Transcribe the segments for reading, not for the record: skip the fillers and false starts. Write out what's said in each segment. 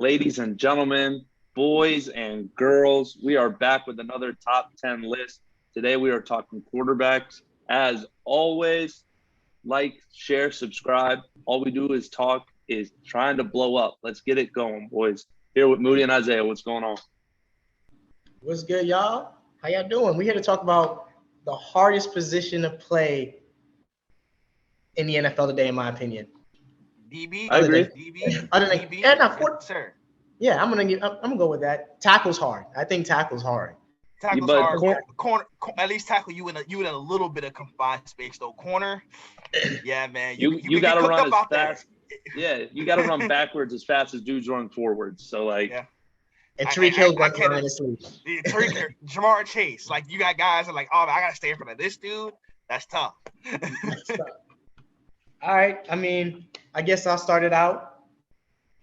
Ladies and gentlemen, boys and girls, we are back with another top 10 list. Today we are talking quarterbacks. As always, like, share, subscribe. All we do is talk, is trying to blow up. Let's get it going, boys. Here with Moody and Isaiah. What's going on? What's good, y'all? How y'all doing? We're here to talk about the hardest position to play in the NFL today, in my opinion. DB, I agree. Other than DB, yeah, not sir. yeah, I'm gonna go with that. Tackle's hard. I think tackle's hard. Tackle's but hard. cor- Corner, at least tackle you in a little bit of confined space though. Corner, yeah, man, you you can got get to cooked run up as out fast. Yeah, you got to run backwards as fast as dudes run forwards. So, like, there. And Yeah, Tariq Hill I runs can't. around in his sleep. Tariq, Jamar Chase, like you got guys that are like, oh, I gotta stay in front of this dude. That's tough. All right. I mean, I guess I'll start it out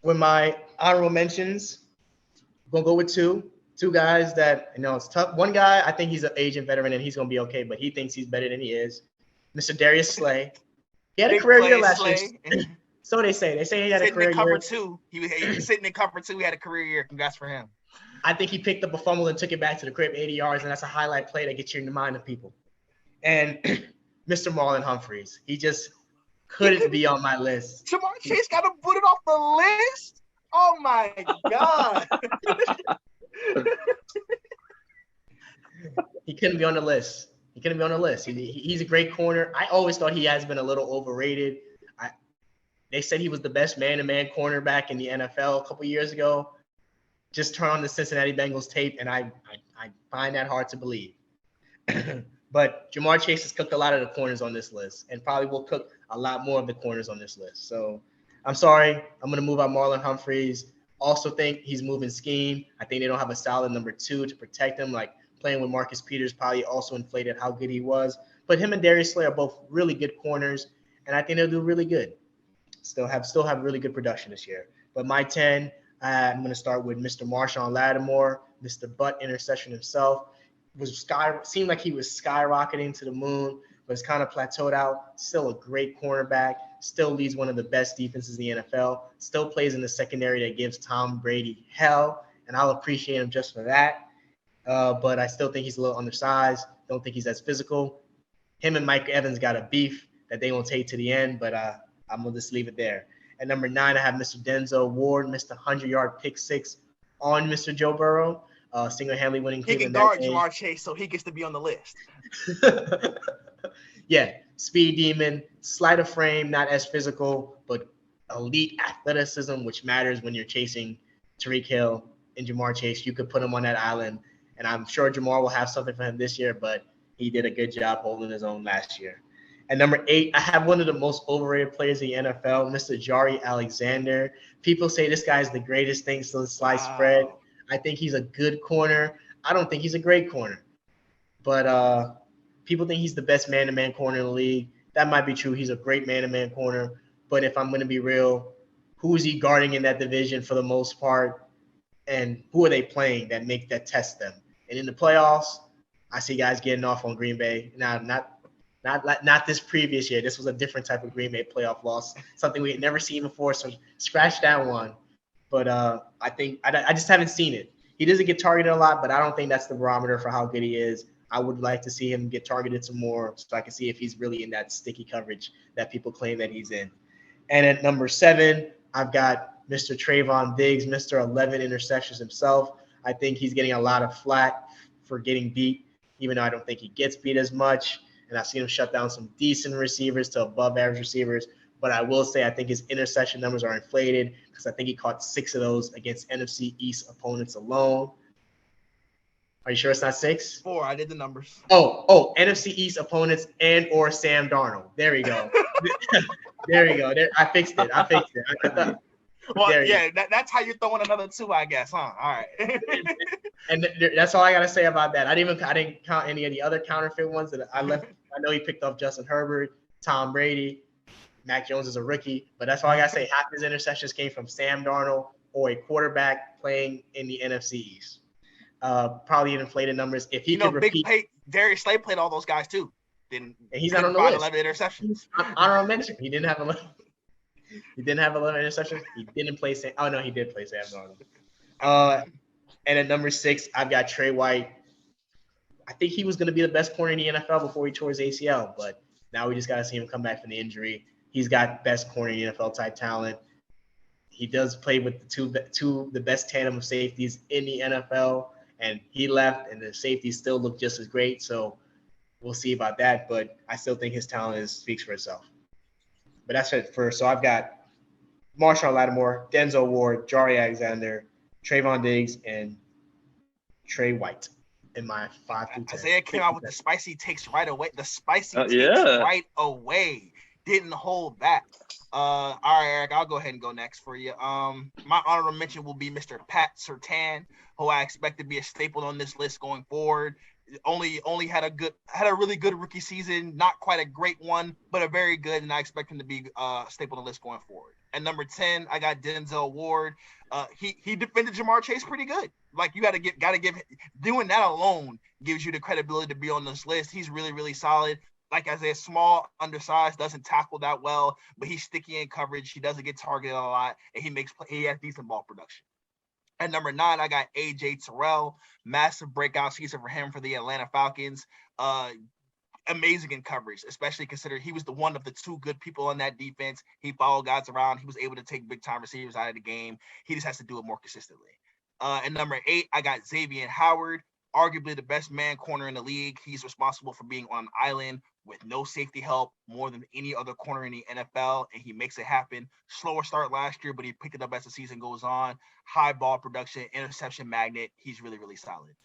with my honorable mentions. Gonna go with two guys that it's tough. One guy, I think he's an agent veteran and he's gonna be okay, but he thinks he's better than he is. Mr. Darius Slay. He had a Big career play, year last Slay. year. So they say. They say he had a Sitting career in cover year. two. He was sitting in cover two. He had a career year. Congrats for him. I think he picked up a fumble and took it back to the crib 80 yards, and that's a highlight play that gets you in the mind of people. And Mr. Marlon Humphreys, he just couldn't be on my list. Jamar Chase got to put it off the list. Oh my god. He couldn't be on the list. He's a great corner. I always thought he has been a little overrated. They said he was the best man-to-man cornerback in the NFL a couple years ago. Just turn on the Cincinnati Bengals tape, and I find that hard to believe. But Jamar Chase has cooked a lot of the corners on this list and probably will cook a lot more of the corners on this list. So I'm sorry. I'm going to move out Marlon Humphreys. Also think he's moving scheme. I think they don't have a solid number two to protect him. Like playing with Marcus Peters probably also inflated how good he was. But him and Darius Slay are both really good corners, and I think they'll do really good. Still have really good production this year. But my 10, I'm going to start with Mr. Marshawn Lattimore, Mr. Butt interception himself. Seemed like he was skyrocketing to the moon, but it's kind of plateaued out. Still a great cornerback. Still leads one of the best defenses in the NFL. Still plays in the secondary that gives Tom Brady hell, and I'll appreciate him just for that. But I still think he's a little undersized. Don't think he's as physical. Him and Mike Evans got a beef that they won't take to the end, but I'm going to just leave it there. At number 9, I have Mr. Denzel Ward, Mr. 100-yard pick six on Mr. Joe Burrow. Single-handedly winning He can Cleveland guard that game. Jamar Chase, so he gets to be on the list. Yeah, speed demon, slight of frame, not as physical, but elite athleticism, which matters when you're chasing Tariq Hill and Jamar Chase. You could put him on that island, and I'm sure Jamar will have something for him this year, but he did a good job holding his own last year. At number 8, I have one of the most overrated players in the NFL, Mr. Jari Alexander. People say this guy is the greatest thing since sliced spread. I think he's a good corner. I don't think he's a great corner. But people think he's the best man-to-man corner in the league. That might be true. He's a great man-to-man corner. But if I'm going to be real, who is he guarding in that division for the most part? And who are they playing that test them? And in the playoffs, I see guys getting off on Green Bay. Now, not this previous year. This was a different type of Green Bay playoff loss, something we had never seen before. So scratch that one. But I think I just haven't seen it. He doesn't get targeted a lot, but I don't think that's the barometer for how good he is. I would like to see him get targeted some more so I can see if he's really in that sticky coverage that people claim that he's in. And at number 7, I've got Mr. Trayvon Diggs, Mr. 11 interceptions himself. I think he's getting a lot of flack for getting beat, even though I don't think he gets beat as much. And I've seen him shut down some decent receivers to above average receivers. But I will say I think his interception numbers are inflated because I think he caught 6 of those against NFC East opponents alone. Are you sure it's not 6? 4. I did the numbers. Oh, NFC East opponents and or Sam Darnold. There we go. There we go. I fixed it. Well, yeah, that's how you're throwing another 2, I guess, huh? All right. And that's all I got to say about that. I didn't count any of the other counterfeit ones that I left. I know he picked up Justin Herbert, Tom Brady. Mac Jones is a rookie, but that's all I got to say. Half his interceptions came from Sam Darnold or a quarterback playing in the NFC East. Probably inflated numbers. If he could repeat. Darius Slay played all those guys too. And he's not on the list. 11 interceptions. Honorable mention. He didn't have 11. He didn't have 11 interceptions. He didn't play Sam. Oh no, he did play Sam Darnold. And at number 6, I've got Trey White. I think he was going to be the best corner in the NFL before he tore his ACL, but now we just got to see him come back from the injury. He's got best corner in the NFL type talent. He does play with the best tandem of safeties in the NFL, and he left, and the safeties still look just as great. So we'll see about that, but I still think his talent speaks for itself. But that's it so I've got Marshawn Lattimore, Denzel Ward, Jari Alexander, Trayvon Diggs, and Trey White in my 5 through 10. Isaiah came out with the spicy takes right away. The spicy takes yeah. right away. Didn't hold back. All right, Eric, I'll go ahead and go next for you. My honorable mention will be Mr. Pat Surtain, who I expect to be a staple on this list going forward. Only had a really good rookie season, not quite a great one, but a very good, and I expect him to be staple on the list going forward. At number 10, I got Denzel Ward. He defended Jamar Chase pretty good. Like, you gotta give doing that alone gives you the credibility to be on this list. He's really, really solid. Like, as a small, undersized, doesn't tackle that well, but he's sticky in coverage. He doesn't get targeted a lot, and he has decent ball production. At number 9, I got AJ Terrell. Massive breakout season for him for the Atlanta Falcons. Amazing in coverage, especially considering he was the one of the 2 good people on that defense. He followed guys around. He was able to take big-time receivers out of the game. He just has to do it more consistently. At number 8, I got Xavier Howard, arguably the best man corner in the league. He's responsible for being on an island with no safety help more than any other corner in the NFL, and he makes it happen. Slower start last year, but he picked it up as the season goes on. High ball production, interception magnet. He's really, really solid.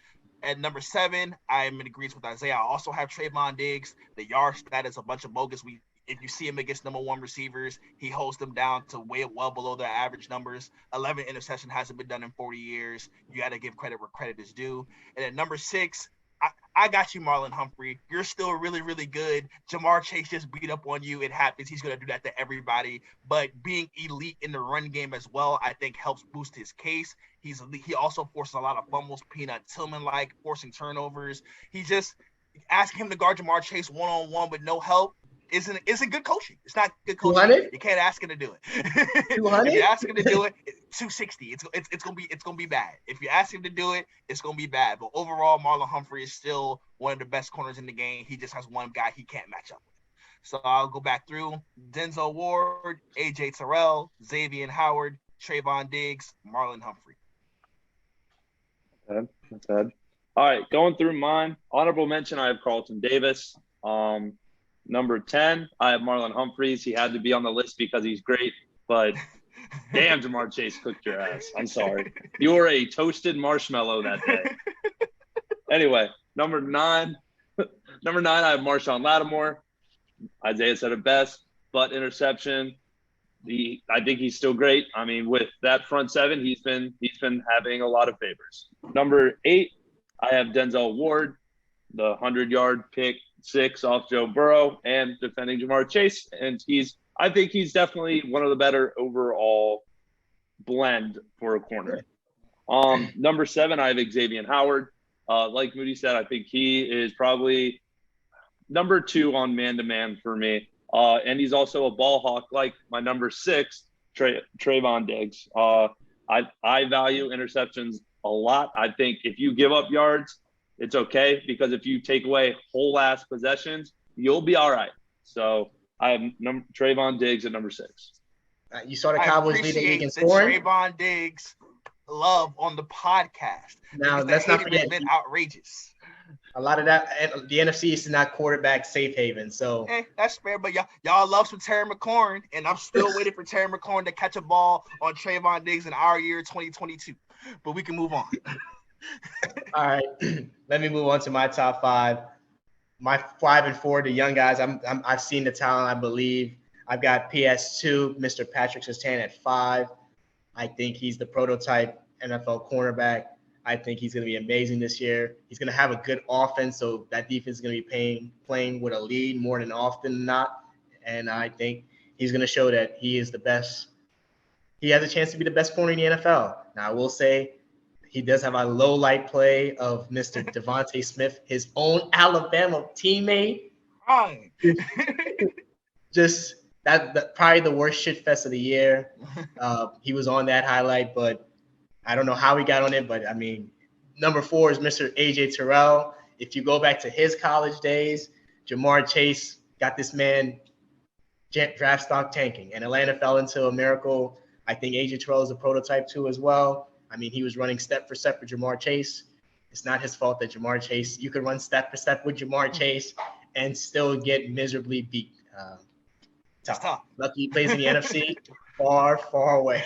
At number 7, I am in agreement with Isaiah. I also have Trayvon Diggs. The yard stat is a bunch of bogus. If you see him against number 1 receivers, he holds them down to well below their average numbers. 11 interception hasn't been done in 40 years. You got to give credit where credit is due. And at number 6, I got you, Marlon Humphrey. You're still really, really good. Jamar Chase just beat up on you. It happens. He's going to do that to everybody. But being elite in the run game as well, I think helps boost his case. He also forces a lot of fumbles, Peanut Tillman-like, forcing turnovers. He just asking him to guard Jamar Chase one-on-one with no help isn't good coaching. It's not good coaching. 200? You can't ask him to do it. 200? If you ask him to do it, 260. It's gonna be bad. If you ask him to do it, it's gonna be bad. But overall, Marlon Humphrey is still one of the best corners in the game. He just has one guy he can't match up with. So I'll go back through: Denzel Ward, AJ Terrell, Xavier Howard, Trayvon Diggs, Marlon Humphrey. That's bad. All right, going through mine. Honorable mention, I have Carlton Davis. Number 10, I have Marlon Humphreys. He had to be on the list because he's great, but damn, Jamar Chase cooked your ass. I'm sorry. You were a toasted marshmallow that day. Anyway, number 9, I have Marshawn Lattimore. Isaiah said it best, but interception. I think he's still great. I mean, with that front 7, he's been having a lot of favors. Number 8, I have Denzel Ward, the 100-yard pick 6 off Joe Burrow and defending Jamar Chase. And I think he's definitely one of the better overall blend for a corner. Number 7, I have Xavier Howard. Like Moody said, I think he is probably number 2 on man-to-man for me. And he's also a ball hawk like my number 6, Trayvon Diggs. I value interceptions a lot. I think if you give up yards, it's okay, because if you take away whole ass possessions, you'll be all right. So I have Trayvon Diggs at number 6. You saw the Cowboys lead the league in the scoring. Trayvon Diggs love on the podcast. Now let's not forget, been outrageous. A lot of that, and the NFC East is not quarterback safe haven. So that's fair, but y'all love some Terry McLaurin, and I'm still waiting for Terry McLaurin to catch a ball on Trayvon Diggs in our year 2022. But we can move on. All right, let me move on to my top 5. My 5 and 4, the young guys. I've seen the talent. I believe I've got PS2, Mr. Patrick Surtain at 5. I think he's the prototype NFL cornerback. I think he's going to be amazing this year. He's going to have a good offense, so that defense is going to be playing with a lead more than often than not. And I think he's going to show that he is the best. He has a chance to be the best corner in the NFL. Now, I will say, he does have a low light play of Mr. Devontae Smith, his own Alabama teammate. Right. Just that probably the worst shit fest of the year. He was on that highlight, but I don't know how he got on it. But I mean, number 4 is Mr. AJ Terrell. If you go back to his college days, Jamar Chase got this man draft stock tanking, and Atlanta fell into a miracle. I think AJ Terrell is a prototype too as well. I mean, he was running step for step with Jamar Chase. It's not his fault that Jamar Chase, you could run step for step with Jamar Chase and still get miserably beat. Tough. Lucky he plays in the NFC, far, far away.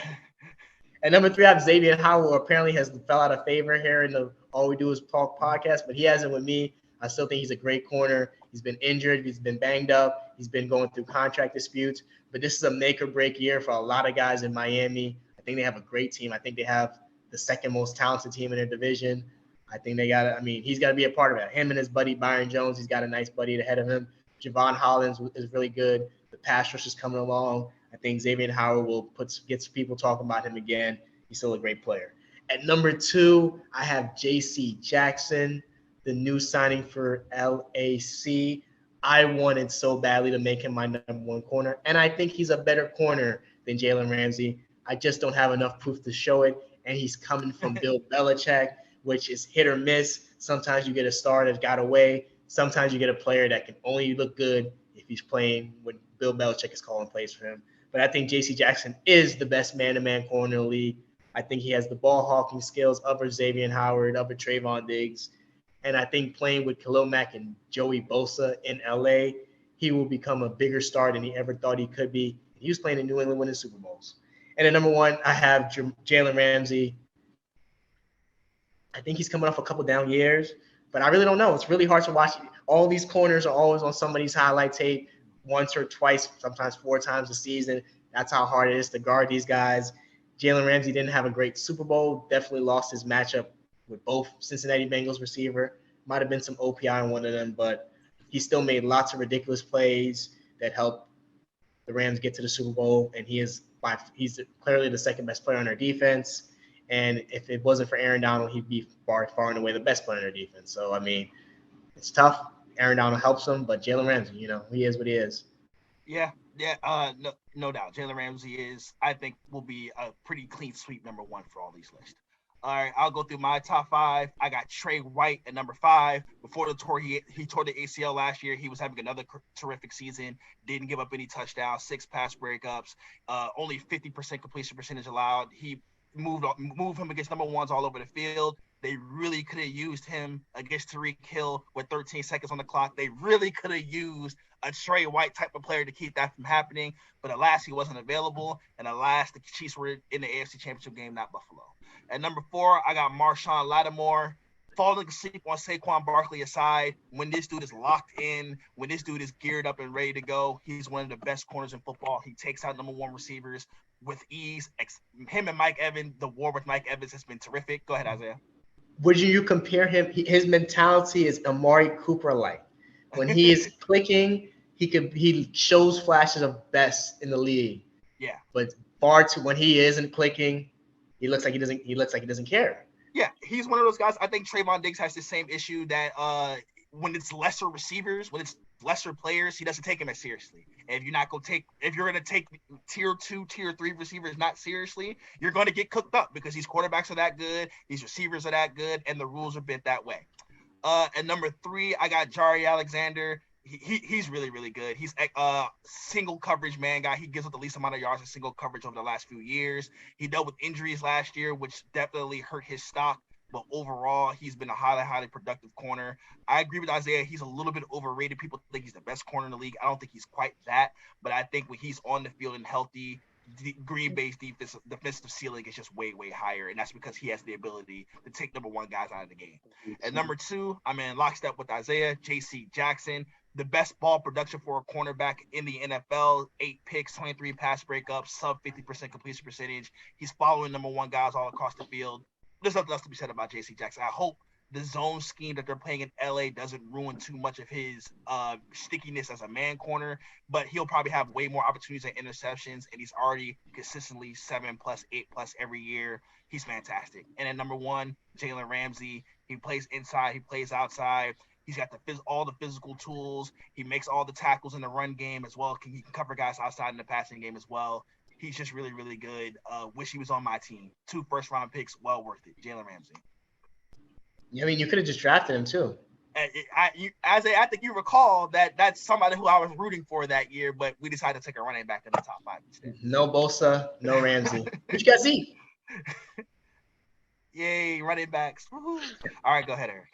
At number 3, I have Xavier Howard, who apparently has fell out of favor here in the All We Do Is Talk podcast, but he hasn't with me. I still think he's a great corner. He's been injured. He's been banged up. He's been going through contract disputes. But this is a make or break year for a lot of guys in Miami. I think they have a great team. I think they have the second most talented team in their division. I think they got to, I mean, he's got to be a part of it. Him and his buddy Byron Jones, he's got a nice buddy ahead of him. Javon Hollins is really good. The pass rush is coming along. I think Xavier Howard will get people talking about him again. He's still a great player. At number 2, I have J.C. Jackson, the new signing for LAC. I wanted so badly to make him my number 1 corner, and I think he's a better corner than Jalen Ramsey. I just don't have enough proof to show it, and he's coming from Bill Belichick, which is hit or miss. Sometimes you get a star that got away. Sometimes you get a player that can only look good if he's playing when Bill Belichick is calling plays for him. But I think J.C. Jackson is the best man-to-man corner in the league. I think he has the ball hawking skills of Xavier Howard, of Trayvon Diggs. And I think playing with Khalil Mack and Joey Bosa in LA, he will become a bigger star than he ever thought he could be. He was playing in New England winning Super Bowls. And at number 1, I have Jalen Ramsey. I think he's coming off a couple down years, but I really don't know. It's really hard to watch. All these corners are always on somebody's highlight tape once or twice, sometimes 4 times a season. That's how hard it is to guard these guys. Jalen Ramsey didn't have a great Super Bowl, definitely lost his matchup with both Cincinnati Bengals receiver. Might have been some OPI on one of them, but he still made lots of ridiculous plays that helped the Rams get to the Super Bowl, and he's clearly the second best player on their defense. And if it wasn't for Aaron Donald, he'd be far and away the best player on their defense. So, I mean, it's tough. Aaron Donald helps him, but Jalen Ramsey, he is what he is. Yeah, no doubt. Jalen Ramsey I think, will be a pretty clean sweep number 1 for all these lists. All right, I'll go through my top 5. I got Trey White at number 5. Before the tour, he tore the ACL last year. He was having another terrific season. Didn't give up any touchdowns, 6 pass breakups, only 50% completion percentage allowed. He moved him against number 1s all over the field. They really could have used him against Tyreek Hill with 13 seconds on the clock. They really could have used a Trey White type of player to keep that from happening. But alas, he wasn't available. And alas, the Chiefs were in the AFC Championship game, not Buffalo. At number 4, I got Marshawn Lattimore. Falling asleep on Saquon Barkley aside, when this dude is locked in, when this dude is geared up and ready to go, he's one of the best corners in football. He takes out number 1 receivers with ease. Him and Mike Evans, the war with Mike Evans has been terrific. Go ahead, Isaiah. Would you compare him? His mentality is Amari Cooper-like. When he is clicking, he shows flashes of best in the league. Yeah. But when he isn't clicking, he looks like he doesn't care. Yeah, he's one of those guys. I think Trayvon Diggs has the same issue that when it's lesser receivers, when it's lesser players, he doesn't take them as seriously. And if you're gonna take tier 2, tier 3 receivers not seriously, you're gonna get cooked up because these quarterbacks are that good, these receivers are that good, and the rules are bent that way. At number 3, I got Jari Alexander. He's really, really good. He's a single coverage man guy. He gives up the least amount of yards in single coverage over the last few years. He dealt with injuries last year, which definitely hurt his stock. But overall, he's been a highly, highly productive corner. I agree with Isaiah. He's a little bit overrated. People think he's the best corner in the league. I don't think he's quite that. But I think when he's on the field and healthy, Green Bay's defensive ceiling is just way, way higher. And that's because he has the ability to take number 1 guys out of the game. At number 2, I'm in lockstep with Isaiah, J.C. Jackson. The best ball production for a cornerback in the NFL, 8 picks, 23 pass breakups, sub 50% completion percentage. He's following number 1 guys all across the field. There's nothing else to be said about J.C. Jackson. I hope the zone scheme that they're playing in LA doesn't ruin too much of his stickiness as a man corner, but he'll probably have way more opportunities and interceptions, and he's already consistently 7+, 8+ every year. He's fantastic. And at number 1, Jalen Ramsey. He plays inside, he plays outside. He's got all the physical tools. He makes all the tackles in the run game as well. He can cover guys outside in the passing game as well. He's just really, really good. Wish he was on my team. 2 first-round picks, well worth it. Jalen Ramsey. I mean, you could have just drafted him too. I think you recall that's somebody who I was rooting for that year, but we decided to take a running back in the top 5 instead. No Bosa, no Ramsey. But you got Zeke. Yay, running backs. Woo-hoo. All right, go ahead, Eric.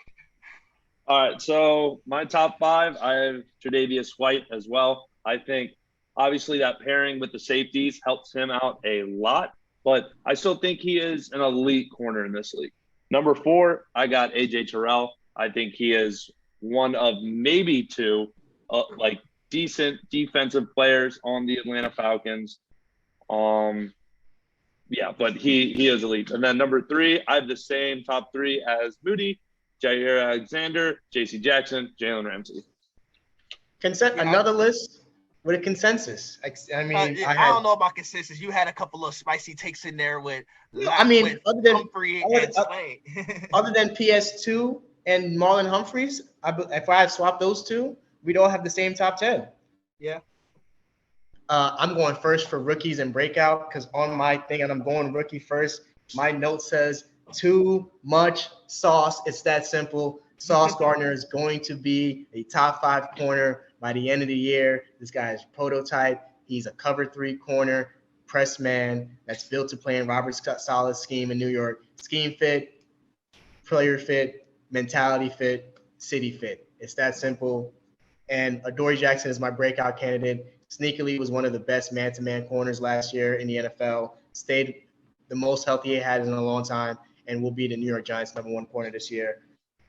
All right, so my top 5, I have Tre'Davious White as well. I think obviously that pairing with the safeties helps him out a lot, but I still think he is an elite corner in this league. Number 4, I got AJ Terrell. I think he is one of maybe 2 decent defensive players on the Atlanta Falcons. Yeah, but he is elite. And then number 3, I have the same top 3 as Moody, Jair Alexander, J.C. Jackson, Jalen Ramsey. Another list with a consensus. I mean, I don't know about consensus. You had a couple of spicy takes in there with other than Humphrey and Slay. Other than PS2 and Marlon Humphreys, if I had swapped those 2, we'd all have the same top 10. Yeah. I'm going first for rookies and breakout because on my thing, and I'm going rookie first, my note says too much sauce. It's that simple. Sauce Gardner is going to be a top 5 corner by the end of the year. This guy is prototype. He's a cover 3 corner, press man that's built to play in Robert Saleh's scheme in New York. Scheme fit, player fit, mentality fit, city fit. It's that simple. And Adoree Jackson is my breakout candidate. Sneakily was one of the best man-to-man corners last year in the NFL. Stayed the most healthy he had in a long time and will be the New York Giants' number 1 corner this year.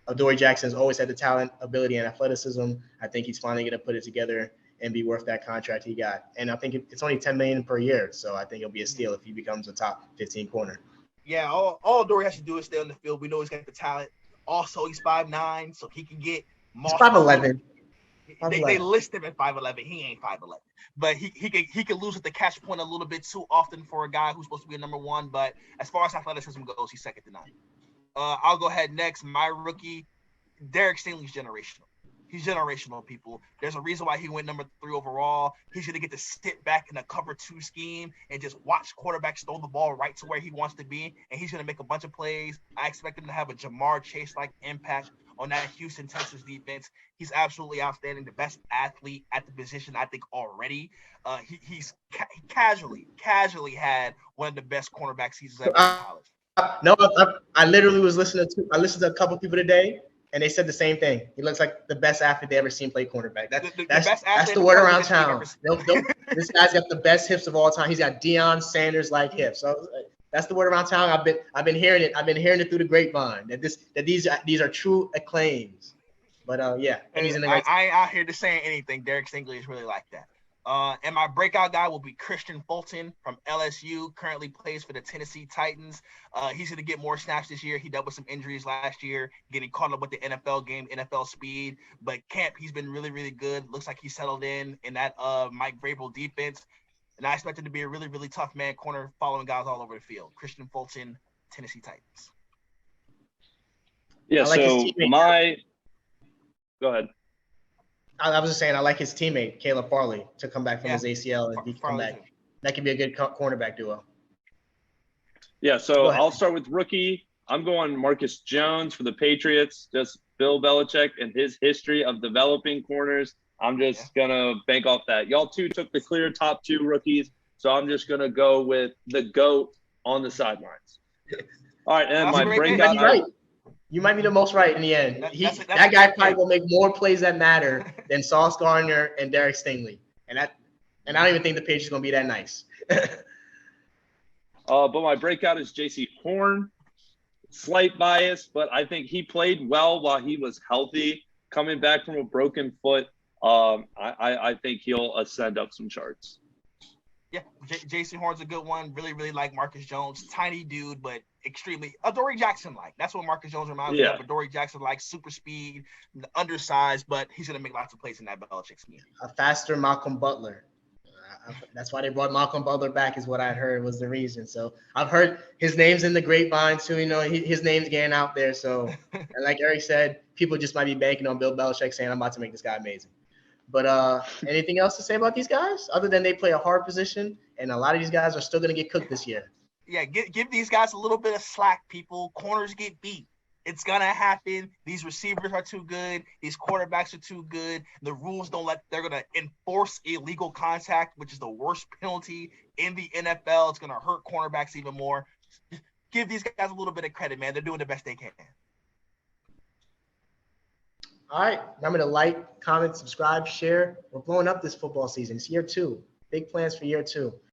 Adoree Jackson has always had the talent, ability, and athleticism. I think he's finally going to put it together and be worth that contract he got. And I think it's only $10 million per year, so I think it'll be a steal if he becomes a top 15 corner. Yeah, all Adoree has to do is stay on the field. We know he's got the talent. Also, he's 5'9", so he can get He's 5'11". They list him at 5'11". He ain't 5'11", but he can lose at the catch point a little bit too often for a guy who's supposed to be a number 1. But as far as athleticism goes, he's second to none. I'll go ahead next. My rookie, Derek Stingley's generational. He's generational, people. There's a reason why he went number 3 overall. He's going to get to sit back in a cover 2 scheme and just watch quarterbacks throw the ball right to where he wants to be, and he's going to make a bunch of plays. I expect him to have a Jamar Chase-like impact on that Houston Texans defense. He's absolutely outstanding, the best athlete at the position, I think, already. He's casually had one of the best cornerback seasons ever in college. No, I literally was listening to a couple people today, and they said the same thing. He looks like the best athlete they ever seen play cornerback. That's the word around town. This guy's got the best hips of all time. He's got Deion Sanders-like hips. So that's the word around town. I've been hearing it. I've been hearing it through the grapevine that these are true acclaims. But yeah, and he's in the right. I ain't out here to saying anything. Derek Stingley is really like that. And my breakout guy will be Christian Fulton from LSU, currently plays for the Tennessee Titans. He's going to get more snaps this year. He dealt with some injuries last year, getting caught up with the NFL game, NFL speed. But camp, he's been really, really good. Looks like he settled in that Mike Vrabel defense. And I expect him to be a really, really tough man corner, following guys all over the field. Christian Fulton, Tennessee Titans. Yeah, go ahead. I was just saying, I like his teammate, Caleb Farley, to come back from his ACL and he can come back. That could be a good cornerback duo. Yeah, so I'll start with rookie. I'm going Marcus Jones for the Patriots. Just Bill Belichick and his history of developing corners. I'm just going to bank off that. Y'all 2 took the clear top 2 rookies, so I'm just going to go with the GOAT on the sidelines. All right, and my breakout. Right. You might be the most right in the end. That guy probably will make more plays that matter than Sauce Gardner and Derek Stingley. And I don't even think the Patriots are going to be that nice. But my breakout is J.C. Horn. Slight bias, but I think he played well while he was healthy. Coming back from a broken foot, I think he'll ascend up some charts. Yeah, J.C. Horn's a good one. Really, really like Marcus Jones. Tiny dude, but extremely Adoree Jackson-like. That's what Marcus Jones reminds me of. Adoree Jackson-like, super speed, undersized, but he's going to make lots of plays in that Belichick scheme. A faster Malcolm Butler. That's why they brought Malcolm Butler back, is what I heard was the reason. So I've heard his name's in the grapevine too. His name's getting out there. So, and like Eric said, people just might be banking on Bill Belichick saying, "I'm about to make this guy amazing." But anything else to say about these guys other than they play a hard position, and a lot of these guys are still going to get cooked this year. Yeah, give these guys a little bit of slack, people. Corners get beat. It's gonna happen. These receivers are too good. These quarterbacks are too good. The rules don't let. They're gonna enforce illegal contact, which is the worst penalty in the NFL. It's gonna hurt cornerbacks even more. Give these guys a little bit of credit, man. They're doing the best they can. All right. Remember to like, comment, subscribe, share. We're blowing up this football season. It's year 2. Big plans for year 2.